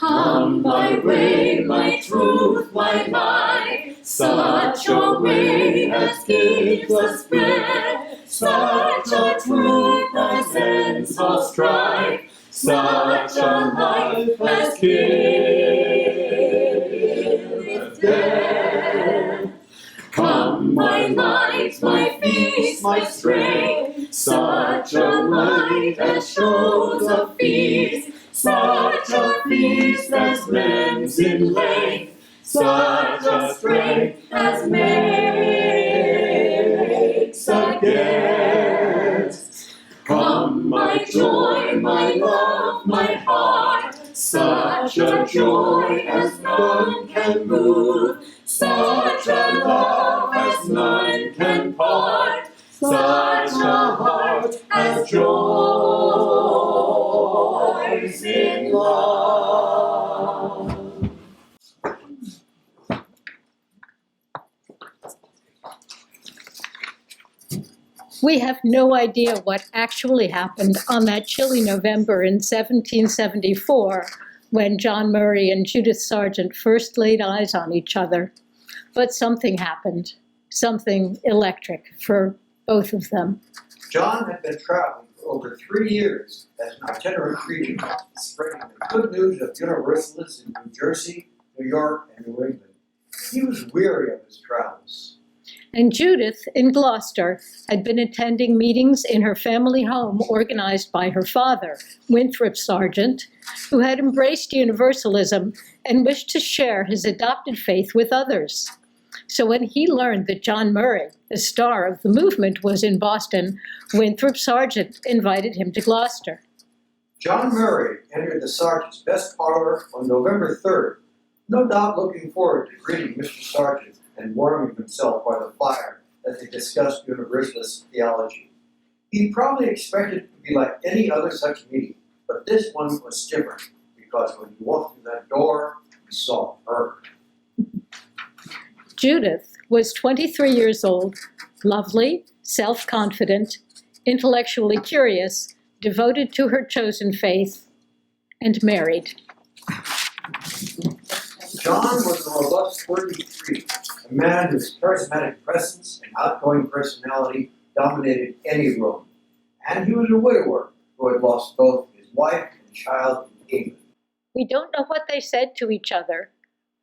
Come my way, my truth, my life, such a way as gives us bread, such a truth as ends all strife, such a life as killeth death. Come my light, my feast, my strength, such a light as shows a feast, such a feast as mends in length, such a strength as makes a guest. Come my joy, my love, my heart, such a joy as none can move, such a love as none can part, such a heart as joys in love. We have no idea what actually happened on that chilly November in 1774 when John Murray and Judith Sargent first laid eyes on each other. But something happened, something electric for both of them. John had been traveling for over 3 years as an itinerant preacher, spreading the good news of Universalists in New Jersey, New York, and New England. He was weary of his travels. And Judith, in Gloucester, had been attending meetings in her family home organized by her father, Winthrop Sargent, who had embraced Universalism and wished to share his adopted faith with others. So when he learned that John Murray, the star of the movement, was in Boston, Winthrop Sargent invited him to Gloucester. John Murray entered the Sargent's best parlor on November 3rd, no doubt looking forward to greeting Mr. Sargent and warming himself by the fire as they discussed Universalist theology. He probably expected it to be like any other such meeting, but this one was different because when he walked through that door, he saw her. Judith was 23 years old, lovely, self-confident, intellectually curious, devoted to her chosen faith, and married. John was a robust 33, a man whose charismatic presence and outgoing personality dominated any room. And he was a widower who had lost both his wife and child in England. We don't know what they said to each other,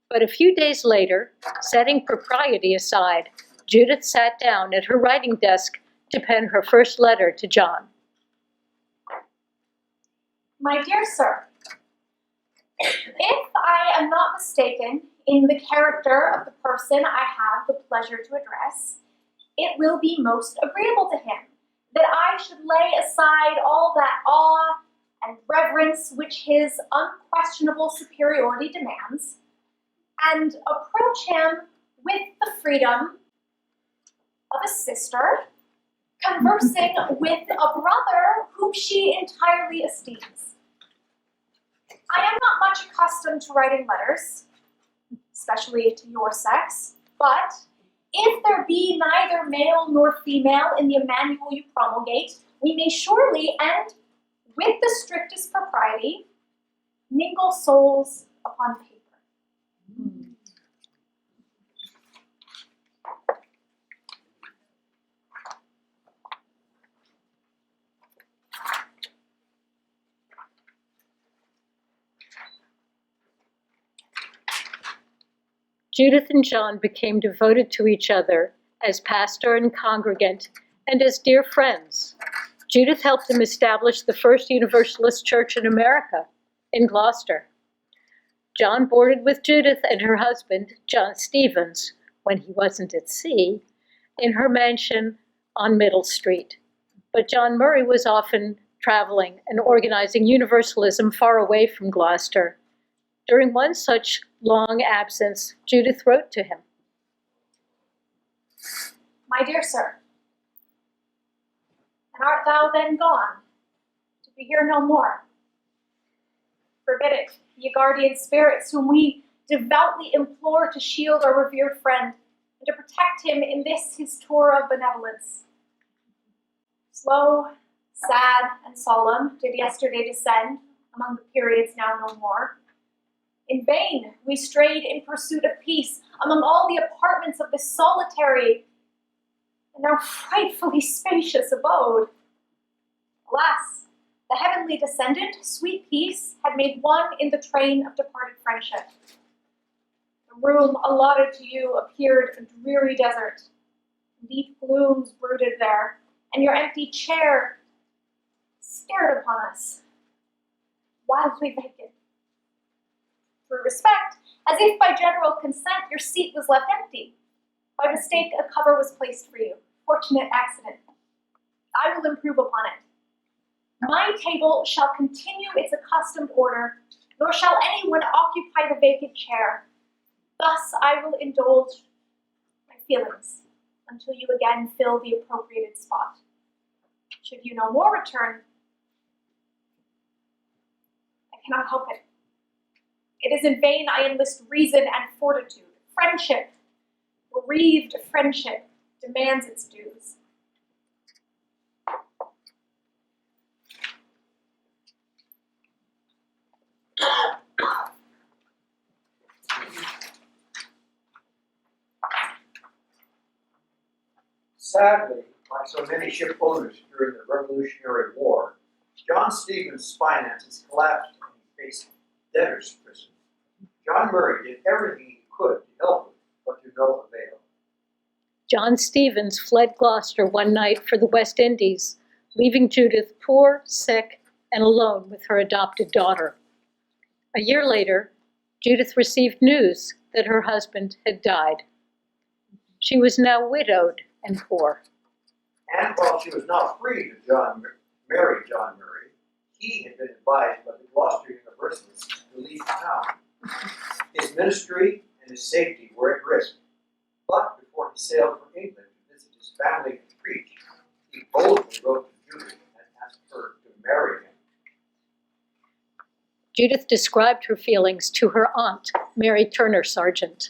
but a few days later, setting propriety aside, Judith sat down at her writing desk to pen her first letter to John. My dear sir, if I am not mistaken in the character of the person I have the pleasure to address, it will be most agreeable to him that I should lay aside all that awe and reverence which his unquestionable superiority demands, and approach him with the freedom of a sister conversing with a brother whom she entirely esteems. I am not much accustomed to writing letters, especially to your sex, but if there be neither male nor female in the manual you promulgate, we may surely, and with the strictest propriety, mingle souls upon paper. Judith and John became devoted to each other as pastor and congregant and as dear friends. Judith helped him establish the first Universalist church in America, in Gloucester. John boarded with Judith and her husband, John Stevens, when he wasn't at sea, in her mansion on Middle Street. But John Murray was often traveling and organizing Universalism far away from Gloucester. During one such long absence, Judith wrote to him. My dear sir, and art thou then gone, to be here no more? Forbid it, ye guardian spirits, whom we devoutly implore to shield our revered friend, and to protect him in this his tour of benevolence. Slow, sad, and solemn did yesterday descend among the periods now no more, In vain we strayed in pursuit of peace among all the apartments of this solitary and now frightfully spacious abode. Alas, the heavenly descendant, sweet peace, had made one in the train of departed friendship. The room allotted to you appeared a dreary desert. Deep glooms brooded there, and your empty chair stared upon us, wildly vacant. Through respect, as if by general consent, your seat was left empty. By mistake, a cover was placed for you. Fortunate accident. I will improve upon it. My table shall continue its accustomed order, nor shall anyone occupy the vacant chair. Thus I will indulge my feelings until you again fill the appropriated spot. Should you no more return, I cannot help it. It is in vain I enlist reason and fortitude. Friendship, bereaved friendship, demands its dues. Sadly, like so many ship owners during the Revolutionary War, John Stevens' finances collapsed and he faced debtor's prison. John Murray did everything he could to help him, but to no avail. John Stevens fled Gloucester one night for the West Indies, leaving Judith poor, sick, and alone with her adopted daughter. A year later, Judith received news that her husband had died. She was now widowed and poor. And while she was not free to marry John Murray, he had been advised by the Gloucester University to leave town. His ministry and his safety were at risk, but before he sailed for England to visit his family and preach, he boldly wrote to Judith and asked her to marry him. Judith described her feelings to her aunt, Mary Turner Sargent.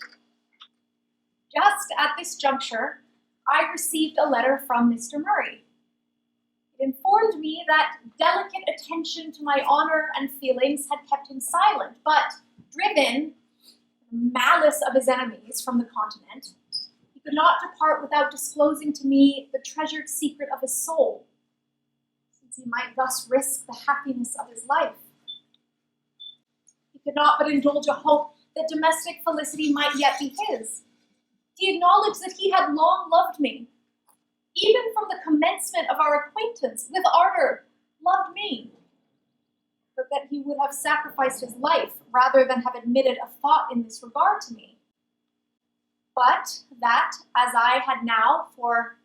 Just at this juncture, I received a letter from Mr. Murray. It informed me that delicate attention to my honor and feelings had kept him silent, but driven the malice of his enemies from the continent, he could not depart without disclosing to me the treasured secret of his soul, since he might thus risk the happiness of his life. He could not but indulge a hope that domestic felicity might yet be his. He acknowledged that he had long loved me, even from the commencement of our acquaintance, with ardor, loved me, but that he would have sacrificed his life rather than have admitted a thought in this regard to me. But that, as I had now, for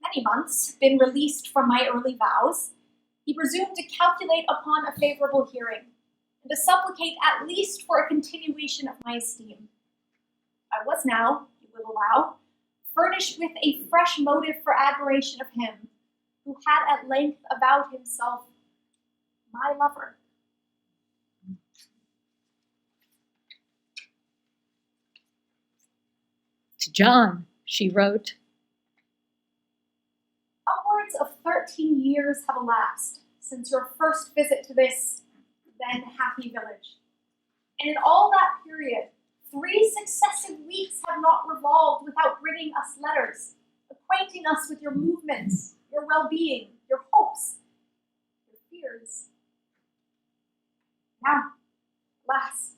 many months, been released from my early vows, he presumed to calculate upon a favorable hearing, and to supplicate at least for a continuation of my esteem. I was now, you will allow, furnished with a fresh motive for admiration of him, who had at length avowed himself my lover. To John, she wrote, Upwards of 13 years have elapsed since your first visit to this then happy village. And in all that period, 3 successive weeks have not revolved without bringing us letters, acquainting us with your movements, your well-being, your hopes, your fears. Now, alas,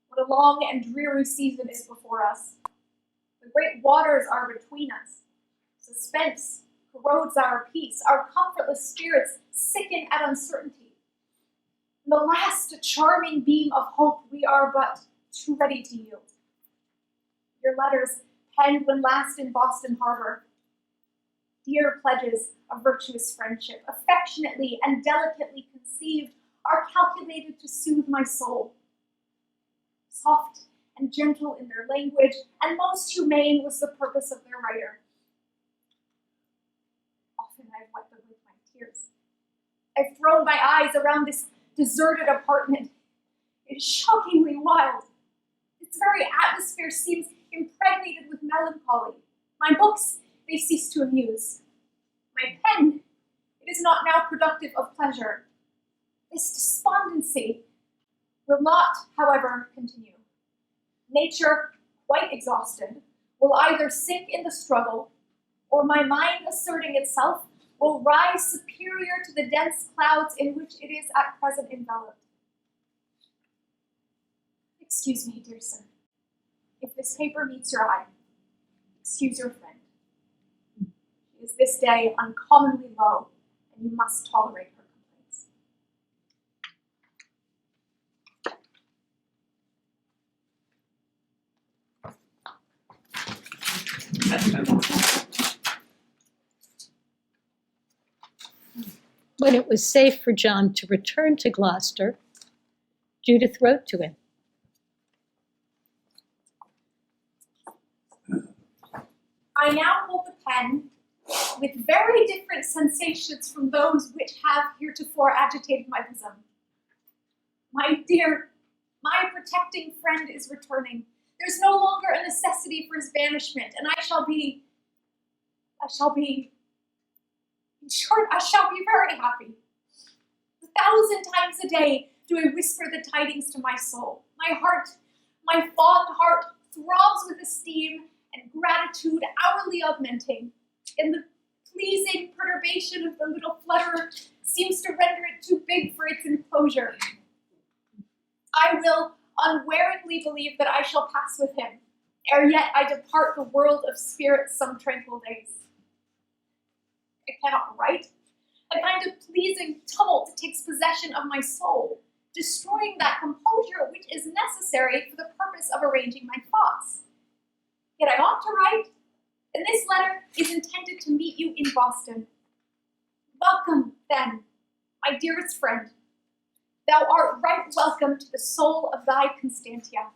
what a long and dreary season is before us. The great waters are between us. Suspense corrodes our peace. Our comfortless spirits sicken at uncertainty. In the last charming beam of hope, we are but too ready to yield. Your letters, penned when last in Boston Harbor, dear pledges of virtuous friendship, affectionately and delicately conceived, are calculated to soothe my soul. Soft and gentle in their language, and most humane was the purpose of their writer. Often I've wet them with my tears. I've thrown my eyes around this deserted apartment. It is shockingly wild. Its very atmosphere seems impregnated with melancholy. My books, they cease to amuse. My pen, it is not now productive of pleasure. This despondency, will not, however, continue. Nature, quite exhausted, will either sink in the struggle, or my mind asserting itself will rise superior to the dense clouds in which it is at present enveloped. Excuse me, dear sir. If this paper meets your eye, excuse your friend. She is this day uncommonly low, and you must tolerate her complaints. When it was safe for John to return to Gloucester, Judith wrote to him. I now hold the pen with very different sensations from those which have heretofore agitated my bosom. My dear, my protecting friend is returning. There's no longer a necessity for his banishment, and I shall be, in short, I shall be very happy. 1,000 times a day do I whisper the tidings to my soul. My heart, my fond heart, throbs with esteem and gratitude hourly augmenting, and the pleasing perturbation of the little flutterer seems to render it too big for its enclosure. I will unwaringly believe that I shall pass with him, ere yet I depart the world of spirits some tranquil days. I cannot write. A kind of pleasing tumult takes possession of my soul, destroying that composure which is necessary for the purpose of arranging my thoughts. Yet I ought to write, and this letter is intended to meet you in Boston. Welcome, then, my dearest friend. Thou art right welcome to the soul of thy Constantia.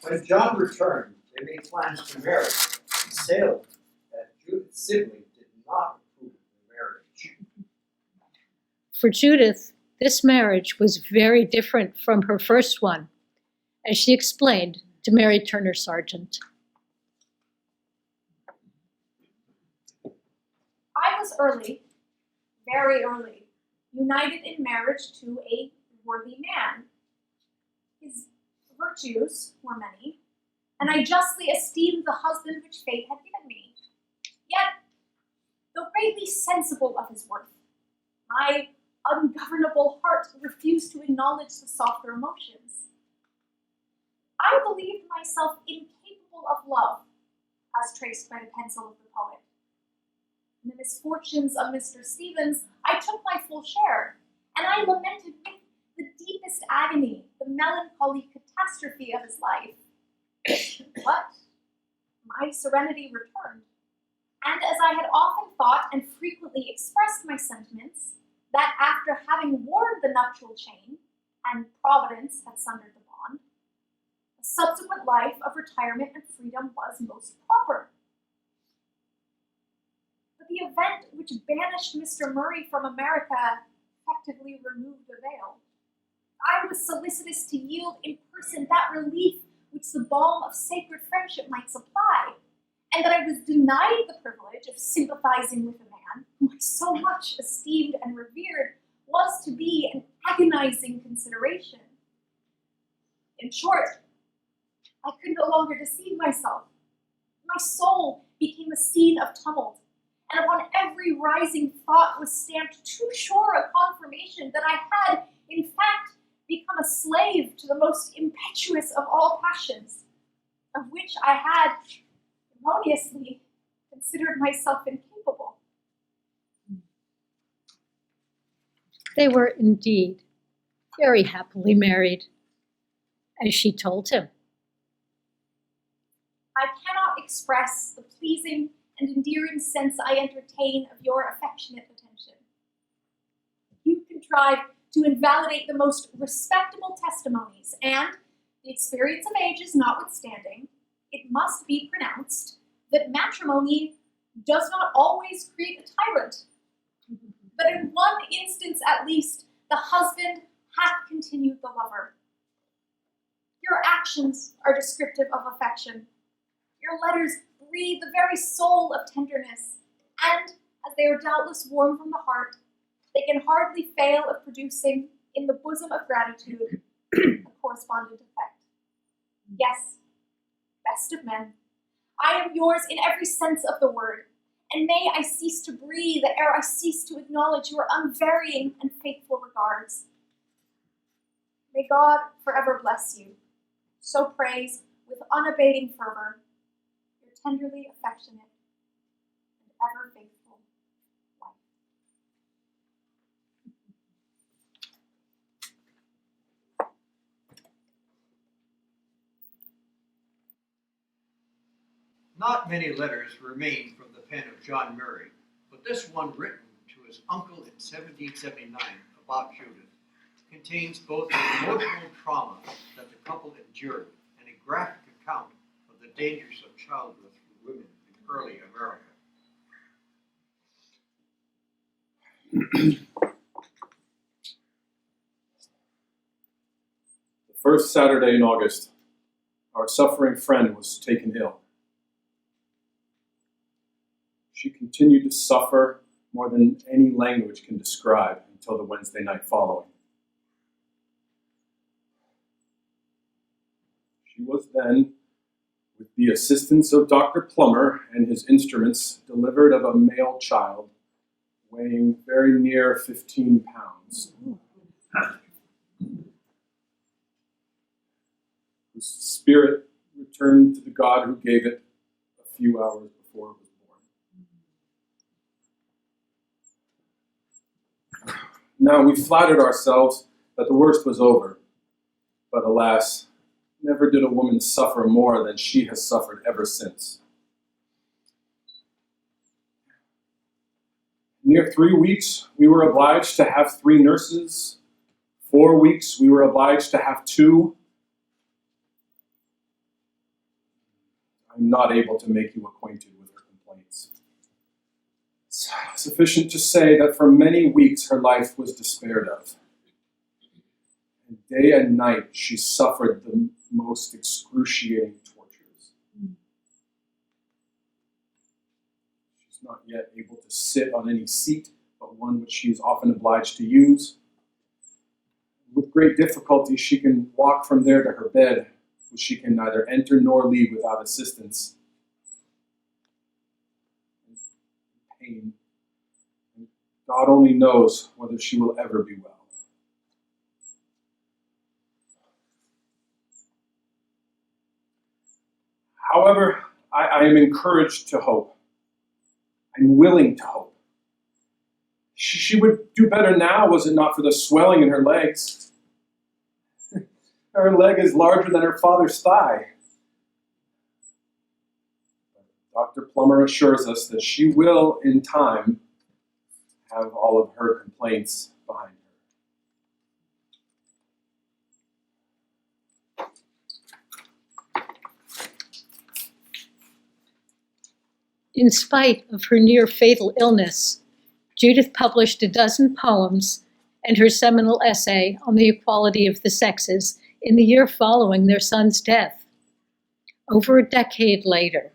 When John returned, they made plans to marry and sailed that Judith Sibley did not approve of the marriage. For Judith, this marriage was very different from her first one, as she explained to Mary Turner Sargent. I was early, very early, united in marriage to a worthy man. His virtues were many, and I justly esteemed the husband which fate had given me. Yet, though greatly sensible of his worth, my ungovernable heart refused to acknowledge the softer emotions. I believed myself incapable of love, as traced by the pencil of the poet. In the misfortunes of Mr. Stevens, I took my full share, and I lamented with the deepest agony the melancholy catastrophe of his life. But my serenity returned, and as I had often thought and frequently expressed my sentiments, that after having worn the nuptial chain, and Providence had sundered the bond, a subsequent life of retirement and freedom was most proper. But the event which banished Mr. Murray from America effectively removed the veil. I was solicitous to yield in person that relief which the balm of sacred friendship might supply, and that I was denied the privilege of sympathizing with a man whom I so much esteemed and revered was to be an agonizing consideration. In short, I could no longer deceive myself. My soul became a scene of tumult, and upon every rising thought was stamped too sure a confirmation that I had, in fact, become a slave to the most impetuous of all passions, of which I had erroneously considered myself incapable. They were indeed very happily married, as she told him. I cannot express the pleasing and endearing sense I entertain of your affectionate attention. You contrive to invalidate the most respectable testimonies, and, the experience of ages notwithstanding, it must be pronounced that matrimony does not always create a tyrant, but in one instance at least, the husband hath continued the lover. Your actions are descriptive of affection. Your letters breathe the very soul of tenderness, and as they are doubtless warm from the heart, they can hardly fail of producing, in the bosom of gratitude, a correspondent effect. Yes, best of men, I am yours in every sense of the word, and may I cease to breathe ere I cease to acknowledge your unvarying and faithful regards. May God forever bless you. So praise, with unabating fervor, your tenderly affectionate and ever faithful wife. Not many letters remain from the pen of John Murray, but this one written to his uncle in 1779 about Judith contains both the emotional trauma that the couple endured and a graphic account of the dangers of childbirth for women in early America. The first Saturday in August, our suffering friend was taken ill. She continued to suffer more than any language can describe until the Wednesday night following. She was then, with the assistance of Dr. Plummer and his instruments, delivered of a male child weighing very near 15 pounds, whose spirit returned to the God who gave it a few hours before it was born. Now, we flattered ourselves that the worst was over, but alas, never did a woman suffer more than she has suffered ever since. Near 3 weeks, we were obliged to have 3 nurses. 4 weeks, we were obliged to have 2. I'm not able to make you acquainted with her complaints. It's sufficient to say that for many weeks her life was despaired of. And day and night she suffered the most excruciating tortures. She's not yet able to sit on any seat but one which she is often obliged to use. With great difficulty she can walk from there to her bed, which she can neither enter nor leave without assistance. Pain. And God only knows whether she will ever be well. However, I am encouraged to hope. I'm willing to hope. She would do better now, was it not for the swelling in her legs. Her leg is larger than her father's thigh. Dr. Plummer assures us that she will, in time, have all of her complaints behind her. In spite of her near-fatal illness, Judith published a dozen poems and her seminal essay on the equality of the sexes in the year following their son's death. Over a decade later,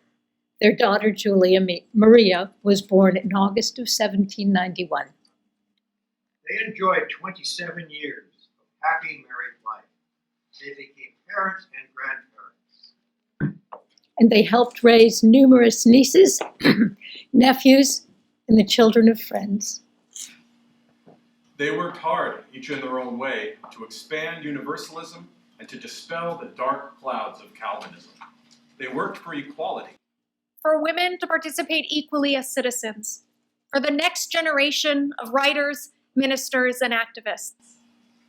their daughter Julia Maria was born in August of 1791. They enjoyed 27 years of happy married life. They became parents and grandparents. And they helped raise numerous nieces, nephews, and the children of friends. They worked hard, each in their own way, to expand universalism and to dispel the dark clouds of Calvinism. They worked for equality. For women to participate equally as citizens, for the next generation of writers, ministers, and activists.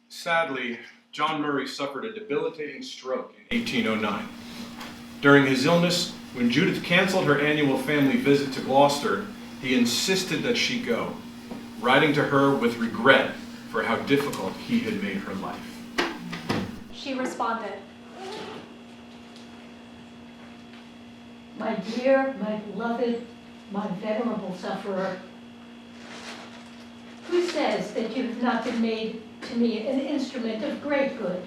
Sadly, John Murray suffered a debilitating stroke in 1809. During his illness, when Judith canceled her annual family visit to Gloucester, he insisted that she go, writing to her with regret for how difficult he had made her life. She responded, My dear, my beloved, my venerable sufferer, who says that you have not been made to me an instrument of great good?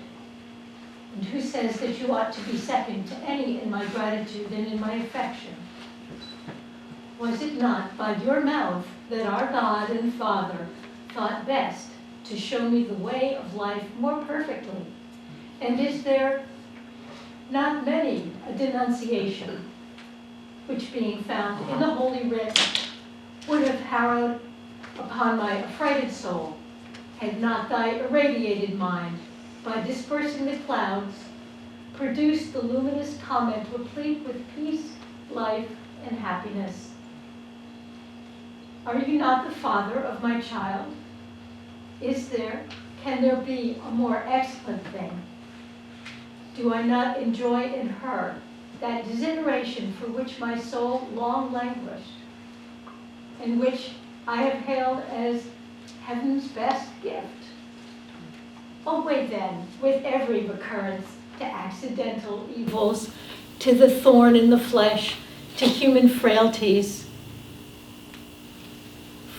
And who says that you ought to be second to any in my gratitude and in my affection? Was it not by your mouth that our God and Father thought best to show me the way of life more perfectly? And is there not many a denunciation, which being found in the Holy Writ, would have harrowed upon my affrighted soul, had not thy irradiated mind, by dispersing the clouds, produced the luminous comment replete with peace, life, and happiness. Are you not the father of my child? Can there be a more excellent thing? Do I not enjoy in her that desideration for which my soul long languished, and which I have hailed as heaven's best gift? Away then with every recurrence to accidental evils, to the thorn in the flesh, to human frailties,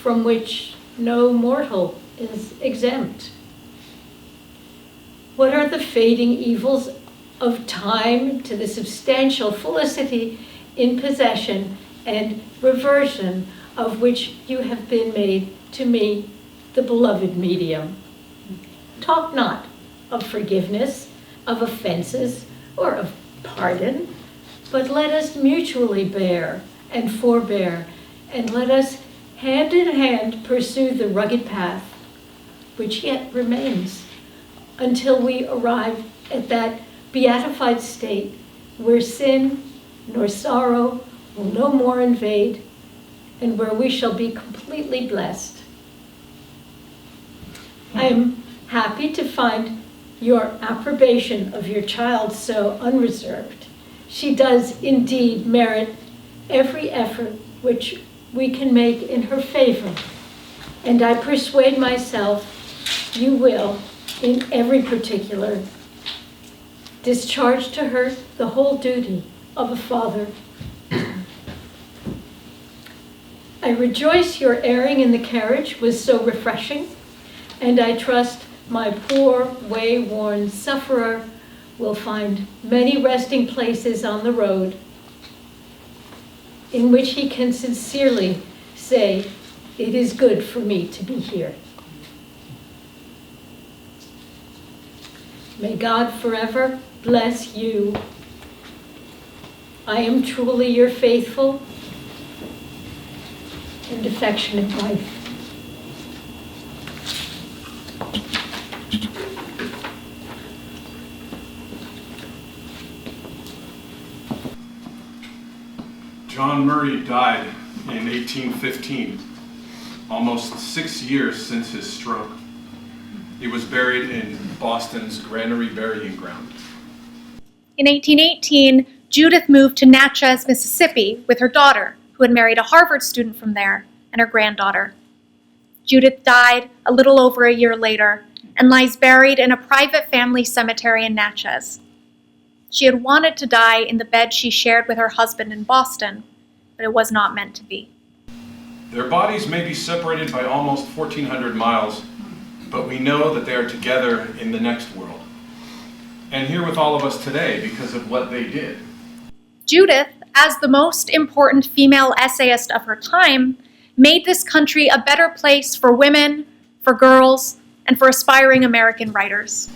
from which no mortal is exempt. What are the fading evils of time to the substantial felicity in possession and reversion of which you have been made to me, the beloved medium? Talk not of forgiveness, of offenses, or of pardon, but let us mutually bear and forbear, and let us hand in hand pursue the rugged path which yet remains until we arrive at that beatified state where sin nor sorrow will no more invade, and where we shall be completely blessed. I am happy to find your approbation of your child so unreserved. She does indeed merit every effort which we can make in her favor, and I persuade myself you will, in every particular, discharge to her the whole duty of a father. I rejoice your airing in the carriage was so refreshing, and I trust my poor, way-worn sufferer will find many resting places on the road in which he can sincerely say, "It is good for me to be here." May God forever bless you. I am truly your faithful and affectionate wife. John Murray died in 1815, almost 6 years since his stroke. He was buried in Boston's Granary Burying Ground. In 1818, Judith moved to Natchez, Mississippi with her daughter, who had married a Harvard student from there, and her granddaughter. Judith died a little over a year later and lies buried in a private family cemetery in Natchez. She had wanted to die in the bed she shared with her husband in Boston, but it was not meant to be. Their bodies may be separated by almost 1,400 miles, but we know that they are together in the next world, and here with all of us today because of what they did. Judith, as the most important female essayist of her time, made this country a better place for women, for girls, and for aspiring American writers.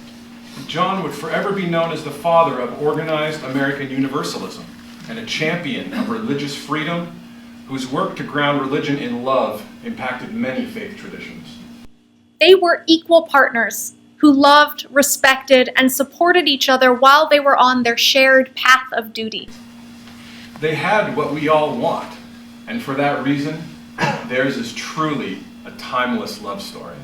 John would forever be known as the father of organized American Universalism and a champion of religious freedom whose work to ground religion in love impacted many faith traditions. They were equal partners who loved, respected, and supported each other while they were on their shared path of duty. They had what we all want, and for that reason, theirs is truly a timeless love story.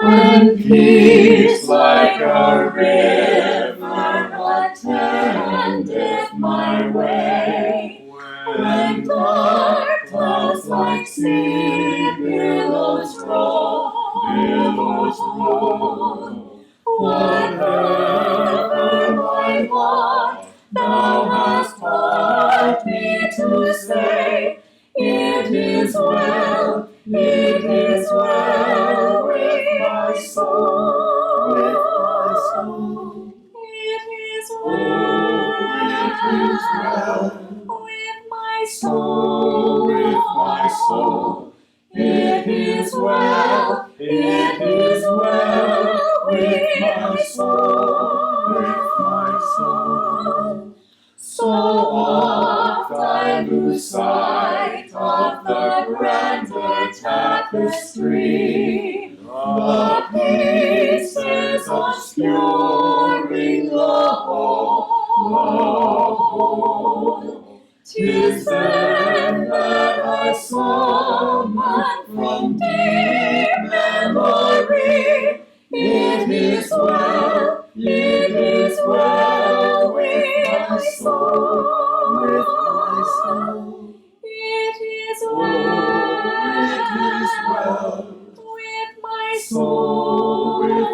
When peace like a river attendeth my way, when dark clouds like sea billows roll, whatever my lot thou hast to say, it is well with my soul, It is well with my soul, It is well with my soul. So oft I lose sight of the grander tapestry, the pieces obscuring the whole. 'Tis then that I summon from deep memory, it is well with my soul, It is well with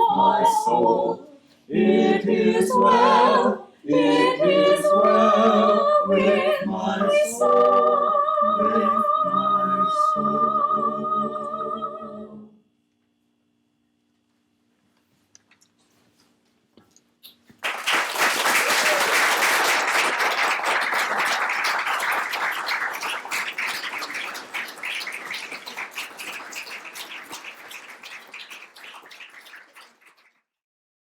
my soul, It is well